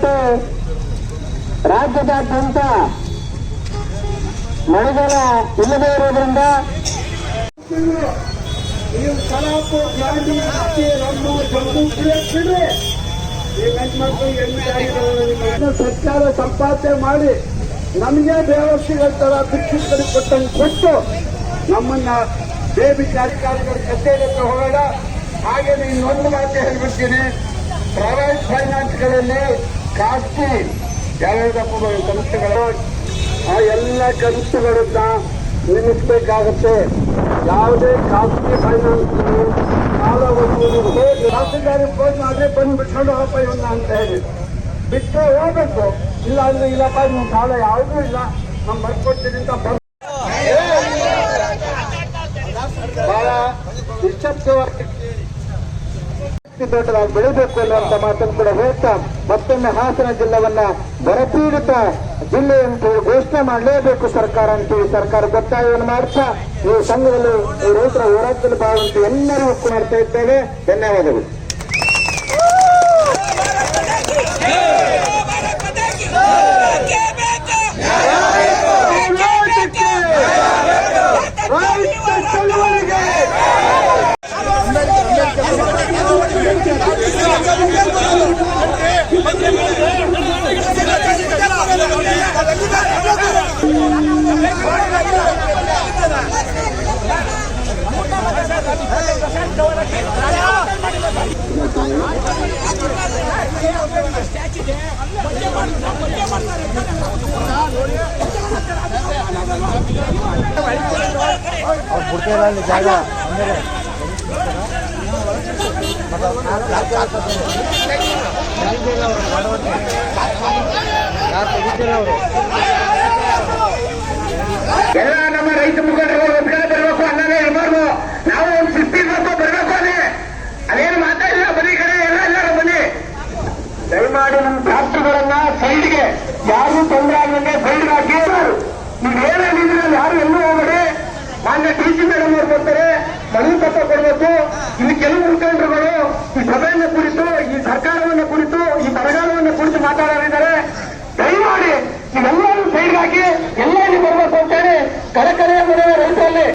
ಇವತ್ತು ರಾಜ್ಯದಾದ್ಯಂತ ಮಳೆಗಾಲ ಇಲ್ಲದೇ ಇರೋದ್ರಿಂದ ನೀವು ಕಲಾಪ ಗಾಂಧಿ ನಮ್ಮ ಜಮ್ಮು ಬಿಡ್ರಿ ಈ ಗಂಡ್ಮಕ್ಳು ಸರ್ಕಾರ ಸಂಪಾದನೆ ಮಾಡಿ ನಮಗೆ ದೇವಸ್ಥಿಗಳ ತರ ಭಿಕ್ಷುಕರಿಗೆ ಕೊಟ್ಟಂಗೆ ಕೊಟ್ಟು ನಮ್ಮನ್ನ ಬೇಬಿ ಜಾತಿಕಾರಿಗಳು ಕಚೇರಿಗೆ ಹೋಗೋಣ. ಹಾಗೆ ಇನ್ನೊಂದು ಮಾತು ಹೇಳ್ಬಿಡ್ತೀನಿ, ಪ್ರೈವೇಟ್ ಫೈನಾನ್ಸ್ಗಳಲ್ಲಿ ಖಾಸಗಿ ಯಾವ್ಯಾವ ಸಂಸ್ಥೆಗಳು ಆ ಎಲ್ಲ ಕಂತುಗಳನ್ನ ನಿಲ್ಲಿಸಬೇಕಾಗುತ್ತೆ. ಯಾವುದೇ ಖಾಸಗಿ ಫೈನಾನ್ಸ್ ಸಾಲ ಖಾಸಗಿದಾರಿ ಫೋನ್ ಮಾಡಿ ಬಂದು ಬಿಟ್ಕೊಂಡು ಹೋಗಪ್ಪ ಇವನ್ನ ಅಂತ ಹೇಳಿ ಬಿಟ್ಟು ಹೋಗ್ಬೇಕು. ಇಲ್ಲ ಅಂದ್ರೆ ಇಲ್ಲಪ್ಪ ನಿಮ್ಮ ಸಾಲ ಯಾವುದೂ ಇಲ್ಲ ನಾವು ಬರ್ಕೊಡ್ತೀನಿ ಅಂತ ಬಹಳ ನಿಶ್ಶಬ್ದವಾಗಿ ದೊಡ್ಡದಾಗಿ ಬೆಳಿಬೇಕು ಅನ್ನುವಂತ ಮಾತನ್ನು ಕೂಡ ಹೇಳ್ತಾ ಮತ್ತೊಮ್ಮೆ ಹಾಸನ ಜಿಲ್ಲೆಯನ್ನ ಬರಪೀಡಿತ ಜಿಲ್ಲೆ ಅಂತೇಳಿ ಘೋಷಣೆ ಮಾಡಲೇಬೇಕು ಸರ್ಕಾರ ಅಂತೇಳಿ ಸರ್ಕಾರ ಒತ್ತಾಯವನ್ನು ಮಾಡ್ತಾ ಈ ಸಂಘದಲ್ಲಿ ಈ ರೈತರ ಹೋರಾಟದಲ್ಲಿ ಭಾಗವಂತ ಎಲ್ಲರಿಗೂ ಮಾಡ್ತಾ ಇದ್ದೇವೆ. ಧನ್ಯವಾದಗಳು. ಜಾಗ ಎಲ್ಲ ನಮ್ಮ ರೈತ ಮುಖಂಡರು ಒಪ್ಪಿಗೆ ಬರಬೇಕು ಅನ್ನೋದೇ ಇರಬಾರ್ದು. ನಾವು ಒಂದು 50 ಬರಬೇಕು ಅದೇ ಅದೇನು ಮಾತಾಡಿಲ್ಲ. ಬನ್ನಿ ಕಡೆ ಎಲ್ಲರೂ ಬನ್ನಿ. ದಯಮಾಡಿ ನಮ್ಮ ಟ್ರಾಕ್ಟರ್ಗಳನ್ನ ಸೈಡ್ಗೆ ಯಾರು ತೊಂದರೆ ಆಗಂಗೆ ಸೈಡ್ಗೆ ಹಾಕಿ ನೀವೇನಿದ್ರೆ ಯಾರು ಎಲ್ಲೂ ಹೋಗಬೇಡಿ. ಮಾನ್ಯ DC ಮೇಡಮ್ ಅವ್ರು ಬರ್ತಾರೆ, ಮನವಿ ಪತ್ರ ಕೊಡಬೇಕು. ಇಲ್ಲಿ ಕೆಲವು ಮುಖಂಡರುಗಳು ಈ ಸಭೆಯನ್ನು ಕುರಿತು, ಈ ಸರ್ಕಾರವನ್ನು ಕುರಿತು, ಈ ಬರಗಾಲವನ್ನು ಕುರಿತು ಮಾತಾಡೋರಿದ್ದಾರೆ. ದಯಮಾಡಿ ನೀವೆಲ್ಲರೂ ಸೈಡ್ಗೆ ಹಾಕಿ ಎಲ್ಲ ಇಲ್ಲಿ ಬರಬೇಕು ಅಂತೇಳಿ ಕರೆಕರೆಯ ಮನೆಯ ರೈತರಲ್ಲಿ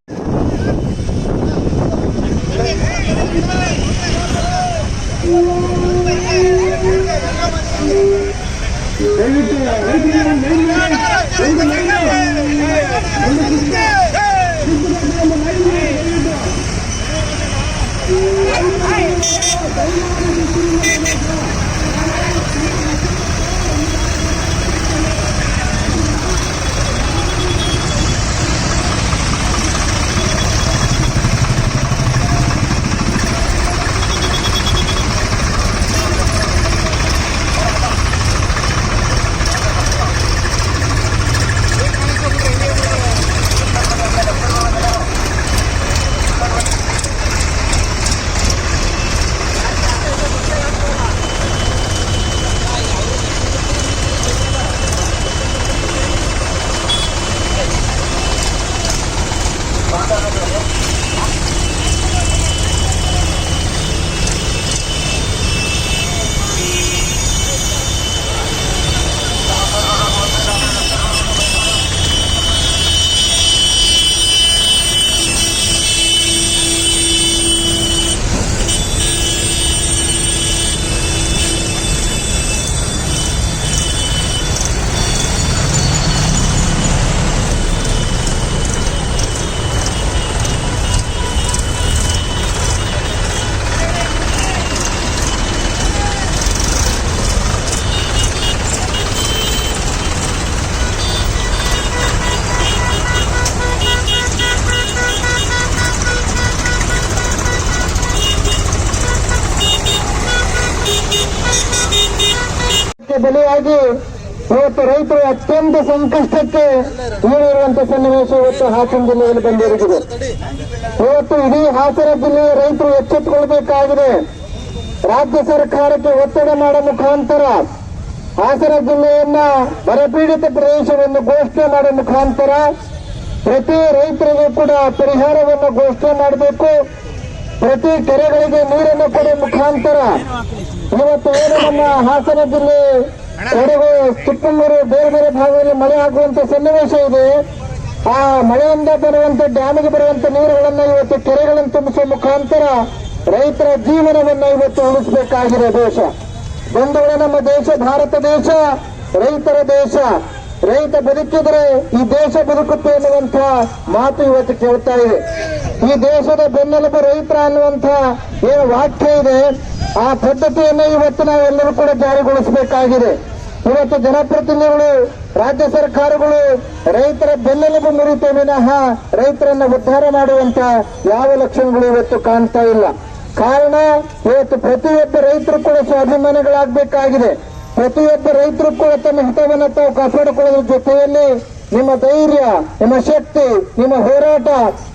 ಬಲಿಯಾಗಿ ಇವತ್ತು ರೈತರು ಅತ್ಯಂತ ಸಂಕಷ್ಟಕ್ಕೆ ಈಡಿರುವಂತಹ ಸನ್ನಿವೇಶ ಇವತ್ತು ಹಾಸನ ಜಿಲ್ಲೆಯಲ್ಲಿ ಬಂದಿರುತ್ತದೆ. ಇವತ್ತು ಇಡೀ ಹಾಸನ ಜಿಲ್ಲೆಯ ರೈತರು ಎಚ್ಚೆತ್ತುಕೊಳ್ಬೇಕಾಗಿದೆ. ರಾಜ್ಯ ಸರ್ಕಾರಕ್ಕೆ ಒತ್ತಡ ಮಾಡುವ ಮುಖಾಂತರ ಹಾಸನ ಜಿಲ್ಲೆಯನ್ನ ಬರಪೀಡಿತ ಪ್ರದೇಶವನ್ನು ಘೋಷಣೆ ಮಾಡುವ ಮುಖಾಂತರ ಪ್ರತಿ ರೈತರಿಗೂ ಕೂಡ ಪರಿಹಾರವನ್ನು ಘೋಷಣೆ ಮಾಡಬೇಕು. ಪ್ರತಿ ಕೆರೆಗಳಿಗೆ ನೀರನ್ನು ಕೊಡುವ ಮುಖಾಂತರ ಇವತ್ತು ಏನು ನಮ್ಮ ಹಾಸನ ಜಿಲ್ಲೆ ಕೊಡಗು, ಚಿಕ್ಕಮಗಳೂರು, ಬೇರೆ ಬೇರೆ ಭಾಗದಲ್ಲಿ ಮಳೆ ಆಗುವಂತ ಸನ್ನಿವೇಶ ಇದೆ. ಆ ಮಳೆಯಿಂದ ಬರುವಂತ ಡ್ಯಾಮಿಗೆ ಬರುವಂತ ನೀರುಗಳನ್ನ ಇವತ್ತು ಕೆರೆಗಳನ್ನು ತುಂಬಿಸುವ ಮುಖಾಂತರ ರೈತರ ಜೀವನವನ್ನ ಇವತ್ತು ಉಳಿಸಬೇಕಾಗಿದೆ ದೇಶ. ಬಂಧುಗಳೇ, ನಮ್ಮ ದೇಶ ಭಾರತ ದೇಶ ರೈತರ ದೇಶ. ರೈತ ಬದುಕಿದ್ರೆ ಈ ದೇಶ ಬದುಕುತ್ತೆ ಅನ್ನುವಂಥ ಮಾತು ಇವತ್ತು ಕೇಳ್ತಾ ಇದೆ. ಈ ದೇಶದ ಬೆನ್ನೆಲುಬು ರೈತರ ಅನ್ನುವಂಥ ಏನು ವಾಕ್ಯ ಇದೆ, ಆ ಪದ್ಧತಿಯನ್ನು ಇವತ್ತು ನಾವೆಲ್ಲರೂ ಕೂಡ ಜಾರಿಗೊಳಿಸಬೇಕಾಗಿದೆ. ಇವತ್ತು ಜನಪ್ರತಿನಿಧಿಗಳು, ರಾಜ್ಯ ಸರ್ಕಾರಗಳು ರೈತರ ಬೆನ್ನೆಲುಬು ಮುರಿತ ವಿನಃ ರೈತರನ್ನ ಉದ್ಧಾರ ಮಾಡುವಂತ ಯಾವ ಲಕ್ಷಣಗಳು ಇವತ್ತು ಕಾಣ್ತಾ ಇಲ್ಲ. ಕಾರಣ, ಇವತ್ತು ಪ್ರತಿಯೊಬ್ಬ ರೈತರು ಕೂಡ ಸ್ವಾಭಿಮಾನಿಗಳಾಗಬೇಕಾಗಿದೆ. ಪ್ರತಿಯೊಬ್ಬ ರೈತರು ಕೂಡ ತಮ್ಮ ಹಿತವನ್ನು ತಾವು ಕಾಪಾಡಿಕೊಳ್ಳುವ ಜೊತೆಯಲ್ಲಿ ನಿಮ್ಮ ಧೈರ್ಯ, ನಿಮ್ಮ ಶಕ್ತಿ, ನಿಮ್ಮ ಹೋರಾಟ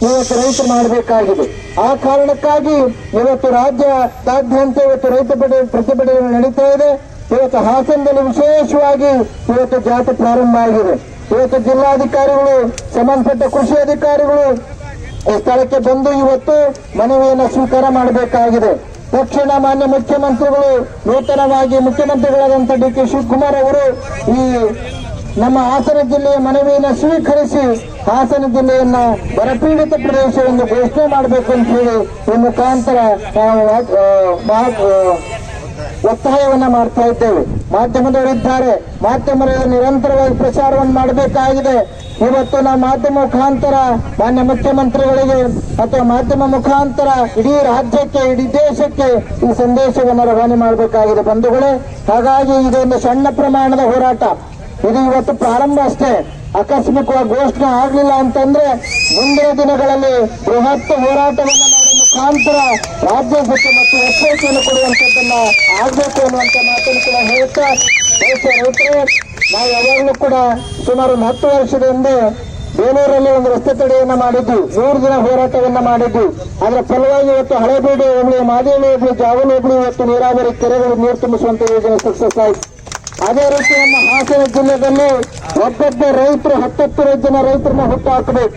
ಇವತ್ತು ರೈತರು ಮಾಡಬೇಕಾಗಿದೆ. ಆ ಕಾರಣಕ್ಕಾಗಿ ಇವತ್ತು ರಾಜ್ಯದಾದ್ಯಂತ ಇವತ್ತು ರೈತ ಪ್ರತಿಭಟನೆ ನಡೀತಾ ಇದೆ. ಇವತ್ತು ಹಾಸನದಲ್ಲಿ ವಿಶೇಷವಾಗಿ ಇವತ್ತು ಜಾಥಾ ಪ್ರಾರಂಭ ಆಗಿದೆ. ಇವತ್ತು ಜಿಲ್ಲಾಧಿಕಾರಿಗಳು, ಸಂಬಂಧಪಟ್ಟ ಕೃಷಿ ಅಧಿಕಾರಿಗಳು ಈ ಸ್ಥಳಕ್ಕೆ ಬಂದು ಇವತ್ತು ಮನವಿಯನ್ನು ಸ್ವೀಕಾರ ಮಾಡಬೇಕಾಗಿದೆ. ತಕ್ಷಣ ಮಾನ್ಯ ಮುಖ್ಯಮಂತ್ರಿಗಳು, ನೂತನವಾಗಿ ಮುಖ್ಯಮಂತ್ರಿಗಳಾದಂಥ ಡಿ ಕೆ ಶಿವಕುಮಾರ್ ಅವರು ಈ ನಮ್ಮ ಹಾಸನ ಜಿಲ್ಲೆಯ ಮನವಿಯನ್ನು ಸ್ವೀಕರಿಸಿ ಹಾಸನ ಜಿಲ್ಲೆಯನ್ನ ಬರಪೀಡಿತ ಪ್ರದೇಶವೆಂದು ಘೋಷಣೆ ಮಾಡಬೇಕು ಅಂತ ಹೇಳಿ ಈ ಮುಖಾಂತರ ಒತ್ತಾಯವನ್ನ ಮಾಡ್ತಾ ಇದ್ದೇವೆ. ಮಾಧ್ಯಮದವರಿದ್ದಾರೆ, ಮಾಧ್ಯಮದ ನಿರಂತರವಾಗಿ ಪ್ರಚಾರವನ್ನು ಮಾಡಬೇಕಾಗಿದೆ. ಇವತ್ತು ನಾವು ಮಾಧ್ಯಮ ಮುಖಾಂತರ ಮಾನ್ಯ ಮುಖ್ಯಮಂತ್ರಿಗಳಿಗೆ ಅಥವಾ ಮಾಧ್ಯಮ ಮುಖಾಂತರ ಇಡೀ ರಾಜ್ಯಕ್ಕೆ, ಇಡೀ ದೇಶಕ್ಕೆ ಈ ಸಂದೇಶವನ್ನು ರವಾನೆ ಮಾಡಬೇಕಾಗಿದೆ ಬಂಧುಗಳೇ. ಹಾಗಾಗಿ ಇದೊಂದು ಸಣ್ಣ ಪ್ರಮಾಣದ ಹೋರಾಟ. ಇದು ಇವತ್ತು ಪ್ರಾರಂಭ ಅಷ್ಟೇ. ಆಕಸ್ಮಿಕವಾಗಿ ಘೋಷಣೆ ಆಗಲಿಲ್ಲ ಅಂತಂದ್ರೆ ಮುಂದಿನ ದಿನಗಳಲ್ಲಿ ಬೃಹತ್ ಹೋರಾಟವನ್ನು ಮಾಡುವ ಮುಖಾಂತರ ರಾಜ್ಯ ಮತ್ತು ಎಚ್ಚರಿಕೆಯನ್ನು ಕೊಡುವಂತದ್ದನ್ನ ಆಗ್ಬೇಕು ಅನ್ನುವಂತ ಮಾತನ್ನು ಕೂಡ ಹೇಳ್ತಾ, ರೈತರು ನಾವು ಯಾವಾಗಲೂ ಕೂಡ ಸುಮಾರು 10 ವರ್ಷದ ಹಿಂದೆ ಬೇಲೂರಲ್ಲಿ ಒಂದು ರಸ್ತೆ ತಡೆಯನ್ನ ಮಾಡಿದ್ವಿ. 100 ದಿನ ಹೋರಾಟವನ್ನ ಮಾಡಿದ್ವಿ. ಅದರ ಫಲವಾಗಿ ಇವತ್ತು ಹಳೇಬೀಡು ಹೋಬಳಿ, ಮಾದೇವಿ ಹೋಬಳಿ, ಜಾವಲಿ ಹೋಬಳಿ ಇವತ್ತು ನೀರಾವರಿ ಕೆರೆಗಳು ನೀರು ತುಂಬಿಸುವಂತ ಯೋಜನೆ ಸಕ್ಸಸ್ ಆಯಿತು. ಅದೇ ರೀತಿ ನಮ್ಮ ಹಾಸನ ಜಿಲ್ಲೆಯಲ್ಲಿ ಒಬ್ಬೊಬ್ಬ ರೈತರು 10 ಜನ ರೈತರನ್ನ ಹುಟ್ಟು ಹಾಕಬೇಕು.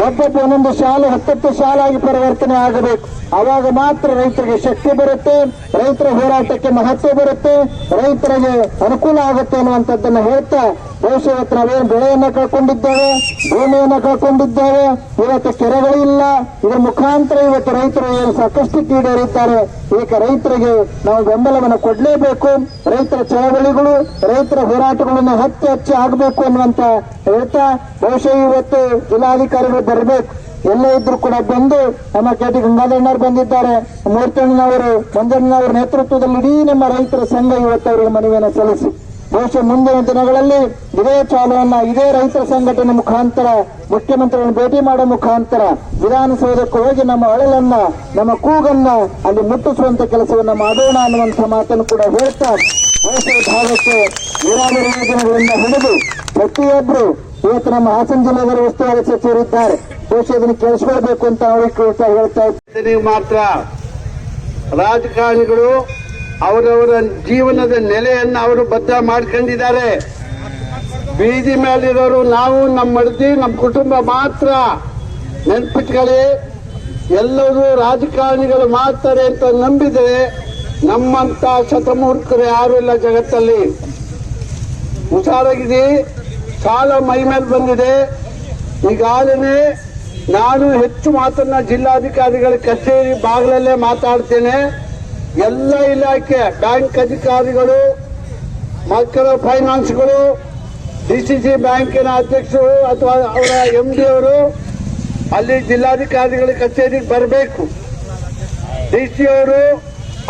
ಒಬ್ಬೊಬ್ಬ ಒಂದೊಂದು ಶಾಲೆ 10 ಶಾಲಾಗಿ ಪರಿವರ್ತನೆ ಆಗಬೇಕು. ಆವಾಗ ಮಾತ್ರ ರೈತರಿಗೆ ಶಕ್ತಿ ಬರುತ್ತೆ, ರೈತರ ಹೋರಾಟಕ್ಕೆ ಮಹತ್ವ ಬರುತ್ತೆ, ರೈತರಿಗೆ ಅನುಕೂಲ ಆಗುತ್ತೆ ಅನ್ನುವಂಥದ್ದನ್ನು ಹೇಳ್ತಾ, ಬಹುಶಃ ಇವತ್ತು ನಾವೇನು ಬೆಳೆಯನ್ನ ಕಳ್ಕೊಂಡಿದ್ದೇವೆ, ಭೂಮಿಯನ್ನ ಕಳ್ಕೊಂಡಿದ್ದೇವೆ, ಇವತ್ತು ಕೆರೆಗಳಿಲ್ಲ. ಇದರ ಮುಖಾಂತರ ಇವತ್ತು ರೈತರು ಏನು ಸಾಕಷ್ಟು ಕೀಡೇರಿದ್ದಾರೆ. ಈಗ ರೈತರಿಗೆ ನಾವು ಬೆಂಬಲವನ್ನು ಕೊಡಲೇಬೇಕು. ರೈತರ ಚಳವಳಿಗಳು, ರೈತರ ಹೋರಾಟಗಳನ್ನು ಹೆಚ್ಚು ಆಗಬೇಕು ಅನ್ನುವಂತ ಹೇಳ್ತಾ, ಬಹುಶಃ ಇವತ್ತು ಜಿಲ್ಲಾಧಿಕಾರಿಗಳು ಬರಬೇಕು. ಎಲ್ಲ ಇದ್ರು ಕೂಡ ಬಂದು ನಮ್ಮ ಕೆ ಟಿ ಗಂಗಾಧರಣ್ಣವರು ಬಂದಿದ್ದಾರೆ, ಮೂರ್ತಣ್ಣನವರು, ಮಂಜಣ್ಣನವರ ನೇತೃತ್ವದಲ್ಲಿ ಇಡೀ ನಮ್ಮ ರೈತರ ಸಂಘ ಇವತ್ತು ಅವರಿಗೆ ಮನವಿಯನ್ನು ಸಲ್ಲಿಸಿ ಬಹುಶಃ ಮುಂದಿನ ದಿನಗಳಲ್ಲಿ ಇದೇ ಚಾಲುವನ್ನ ಇದೇ ರೈತರ ಸಂಘಟನೆ ಮುಖಾಂತರ ಮುಖ್ಯಮಂತ್ರಿಗಳನ್ನು ಭೇಟಿ ಮಾಡೋ ಮುಖಾಂತರ ವಿಧಾನಸೌಧಕ್ಕೆ ಹೋಗಿ ನಮ್ಮ ಅಳಲನ್ನ, ನಮ್ಮ ಕೂಗನ್ನ ಅಲ್ಲಿ ಮುಟ್ಟಿಸುವಂತ ಕೆಲಸವನ್ನ ಮಾಡೋಣ ಅನ್ನುವಂಥ ಮಾತನ್ನು ಕೂಡ ಹೇಳ್ತಾ, ಬಹುಶಃ ಭಾಗಕ್ಕೆ ನೀರಾವರಿ ಯೋಜನೆಗಳಿಂದ ಹಿಡಿದು ಪ್ರತಿಯೊಬ್ಬರು ಇವತ್ತು ನಮ್ಮ ಹಾಸನ ಜಿಲ್ಲೆಯ ಉಸ್ತುವಾರಿ ಸಚಿವರಿದ್ದಾರೆ. ಬಹುಶಃ ಇದನ್ನು ಕೇಳಿಸ್ಕೊಳ್ಬೇಕು ಅಂತ ಅವ್ರಿಗೆ ಹೇಳ್ತಾ ಇದ್ದೀನಿ. ಮಾತ್ರ ರಾಜಕಾರಣಿಗಳು ಅವರವರ ಜೀವನದ ನೆಲೆಯನ್ನು ಅವರು ಭದ್ರ ಮಾಡ್ಕೊಂಡಿದ್ದಾರೆ. ಬೀದಿ ಮೇಲಿರೋರು ನಾವು, ನಮ್ಮ ಮಡದಿ, ನಮ್ಮ ಕುಟುಂಬ ಮಾತ್ರ. ನೆನ್ಪಿಟ್ಕೊಳ್ಳಿ, ಎಲ್ಲರೂ ರಾಜಕಾರಣಿಗಳು ಮಾಡ್ತಾರೆ ಅಂತ ನಂಬಿದರೆ ನಮ್ಮಂತ ಶತಮೂರ್ಖರು ಯಾರು ಇಲ್ಲ ಜಗತ್ತಲ್ಲಿ. ಹುಷಾರಾಗಿದೆ, ಸಾಲ ಮೈ ಮೇಲೆ ಬಂದಿದೆ. ಈಗಾಗಲೇ ನಾನು ಹೆಚ್ಚು ಮಾತನ್ನ ಜಿಲ್ಲಾಧಿಕಾರಿಗಳ ಕಚೇರಿ ಬಾಗಿಲಲ್ಲೇ ಮಾತಾಡ್ತೇನೆ. ಎಲ್ಲ ಇಲಾಖೆ, ಬ್ಯಾಂಕ್ ಅಧಿಕಾರಿಗಳು, ಮೈಕ್ರೋ ಫೈನಾನ್ಸ್ಗಳು, ಡಿಸಿಸಿ ಬ್ಯಾಂಕಿನ ಅಧ್ಯಕ್ಷರು ಅಥವಾ ಅವರ MD ಅವರು ಅಲ್ಲಿ ಜಿಲ್ಲಾಧಿಕಾರಿಗಳ ಕಚೇರಿಗೆ ಬರಬೇಕು. DC ಅವರು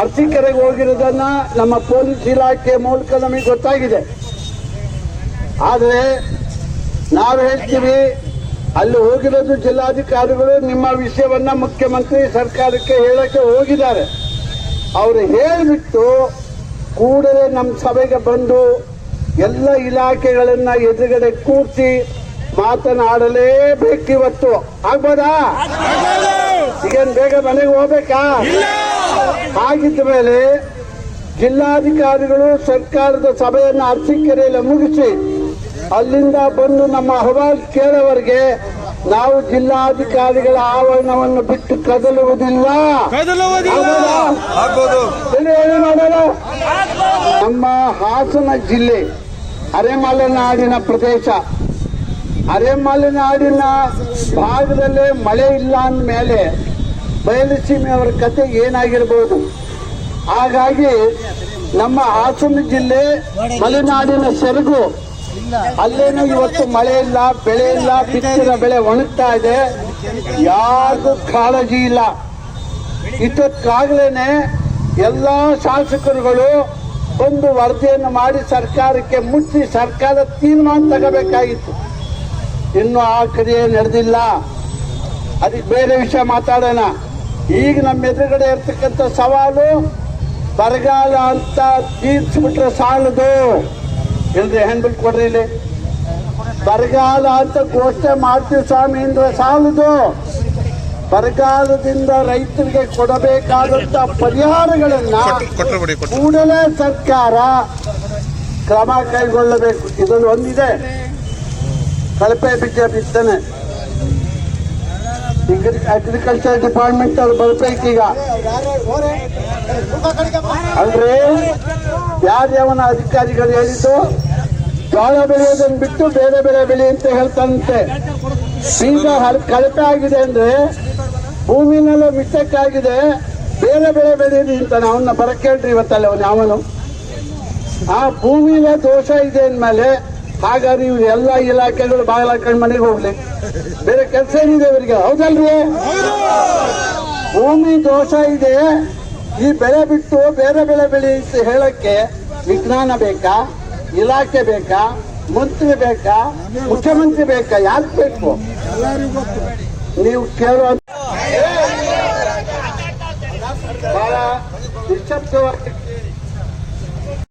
ಅರಸೀಕೆರೆಗೆ ಹೋಗಿರೋದನ್ನ ನಮ್ಮ ಪೊಲೀಸ್ ಇಲಾಖೆ ಮೂಲಕ ನಮಗೆ ಗೊತ್ತಾಗಿದೆ. ಆದರೆ ನಾವು ಹೇಳ್ತೀವಿ, ಅಲ್ಲಿ ಹೋಗಿರೋದು ಜಿಲ್ಲಾಧಿಕಾರಿಗಳು ನಿಮ್ಮ ವಿಷಯವನ್ನ ಮುಖ್ಯಮಂತ್ರಿ ಸರ್ಕಾರಕ್ಕೆ ಹೇಳಕ್ಕೆ ಹೋಗಿದ್ದಾರೆ. ಅವರು ಹೇಳಿಬಿಟ್ಟು ಕೂಡಲೇ ನಮ್ಮ ಸಭೆಗೆ ಬಂದು ಎಲ್ಲ ಇಲಾಖೆಗಳನ್ನ ಎದುರುಗಡೆ ಕೂರಿಸಿ ಮಾತನಾಡಲೇಬೇಕು. ಇವತ್ತು ಆಗ್ಬೋದಾ? ಈಗೇನು ಬೇಗ ಮನೆಗೆ ಹೋಗ್ಬೇಕಾ? ಹಾಗಿದ್ದ ಮೇಲೆ ಜಿಲ್ಲಾಧಿಕಾರಿಗಳು ಸರ್ಕಾರದ ಸಭೆಯನ್ನು ಅರಸೀಕೆರೆಯಲ್ಲಿ ಮುಗಿಸಿ ಅಲ್ಲಿಂದ ಬಂದು ನಮ್ಮ ಅಹವಾಲು ಕೇಳೋವರೆಗೆ ನಾವು ಜಿಲ್ಲಾಧಿಕಾರಿಗಳ ಆವರಣವನ್ನು ಬಿಟ್ಟು ಕದಲುವುದಿಲ್ಲ. ಹೇಳಿ ನೋಡೋಣ. ನಮ್ಮ ಹಾಸನ ಜಿಲ್ಲೆ ಅರೆಮಲೆನಾಡಿನ ಪ್ರದೇಶ. ಅರೆಮಲೆನಾಡಿನ ಭಾಗದಲ್ಲೇ ಮಳೆ ಇಲ್ಲ ಅಂದಮೇಲೆ ಬಯಲುಸೀಮೆಯವರ ಕತೆ ಏನಾಗಿರ್ಬೋದು. ಹಾಗಾಗಿ ನಮ್ಮ ಹಾಸನ ಜಿಲ್ಲೆ ಮಲೆನಾಡಿನ ಸೆರಗು. ಅಲ್ಲೇನೂ ಇವತ್ತು ಮಳೆ ಇಲ್ಲ, ಬೆಳೆ ಇಲ್ಲ, ಬಿತ್ತಿದ ಬೆಳೆ ಒಣಗ್ತಾ ಇದೆ. ಯಾರಿಗೂ ಕಾಳಜಿ ಇಲ್ಲ. ಇಷ್ಟೊತ್ತಾಗಲೇನೆ ಎಲ್ಲ ಶಾಸಕರುಗಳು ಒಂದು ವರದಿಯನ್ನು ಮಾಡಿ ಸರ್ಕಾರಕ್ಕೆ ಮುಟ್ಟಿಸಿ ಸರ್ಕಾರ ತೀರ್ಮಾನ ತಗೋಬೇಕಾಗಿತ್ತು. ಇನ್ನು ಆ ಕ್ರಿಯೆ ನಡೆದಿಲ್ಲ. ಅದಕ್ಕೆ ಬೇರೆ ವಿಷಯ ಮಾತಾಡೋಣ. ಈಗ ನಮ್ಮ ಎದುರುಗಡೆ ಇರ್ತಕ್ಕಂಥ ಸವಾಲು ಬರಗಾಲ ಅಂತ ತೀರ್ಸ್ಬಿಟ್ರೆ ಸಾಲದು. ಇಲ್ರಿ ಹ್ಯಾಂಡ್ಬಿಲ್ ಕೊಡ್ರಿ. ಇಲ್ಲಿ ಬರಗಾಲ ಅಂತ ಘೋಷಣೆ ಮಾಡ್ತೀವಿ ಸ್ವಾಮಿ ಅಂದ್ರೆ ಸಾಲದು. ಬರಗಾಲದಿಂದ ರೈತರಿಗೆ ಕೊಡಬೇಕಾದಂತ ಪರಿಹಾರಗಳನ್ನ ಕೂಡಲೇ ಸರ್ಕಾರ ಕ್ರಮ ಕೈಗೊಳ್ಳಬೇಕು. ಇದೊಂದು ಒಂದಿದೆ, ಕಳಪೆ ಬೀಜ ಬಿತ್ತನೆ. ಅಗ್ರಿಕಲ್ಚರ್ ಡಿಪಾರ್ಟ್ಮೆಂಟ್ ಅವ್ರು ಬರ್ಬೇಕೀಗ. ಅಂದ್ರೆ ಯಾರ್ಯಾವನ ಅಧಿಕಾರಿಗಳು ಹೇಳಿದ್ದು ಜೋಳ ಬೆಳೆಯೋದನ್ನು ಬಿಟ್ಟು ಬೇರೆ ಬೆಳೆ ಬೆಳೆ ಅಂತ ಹೇಳ್ತಾನಂತೆ. ಬೀಜ ಕಳಪೆ ಆಗಿದೆ ಅಂದ್ರೆ ಭೂಮಿನೆಲ್ಲ ಮಿಸ್ಟೇಕ್ ಆಗಿದೆ, ಬೇರೆ ಬೆಳೆ ಬೆಳೆಯೋದು ಅಂತಾನೆ. ಅವನ್ನ ಬರ ಕೇಳ್ರಿ ಇವತ್ತಲ್ಲ ಅವನು ಆ ಭೂಮಿಯ ದೋಷ ಇದೆ ಅಂದ್ಮೇಲೆ ಹಾಗಾದ್ರೆ ಇವ್ರು ಎಲ್ಲ ಇಲಾಖೆಗಳು ಬಾಗಿಲು ಹಾಕೊಂಡು ಮನೆಗೆ ಹೋಗ್ಲಿ, ಬೇರೆ ಕೆಲಸ ಏನಿದೆ ಇವರಿಗೆ? ಹೌದಲ್ರಿ? ಭೂಮಿ ದೋಷ ಇದೆ, ಈ ಬೆಳೆ ಬಿಟ್ಟು ಬೇರೆ ಬೆಳೆ ಬೆಳಿ ಅಂತ ಹೇಳಕ್ಕೆ ವಿಜ್ಞಾನ ಬೇಕಾ, ಇಲಾಖೆ ಬೇಕಾ, ಮಂತ್ರಿ ಬೇಕಾ, ಮುಖ್ಯಮಂತ್ರಿ ಬೇಕಾ? ಯಾಕೆ ಬೇಕು? ನೀವು ಕೇಳುವ ಬಹಳ ನಿಶ್ಶಬ್ದವಾಗಿ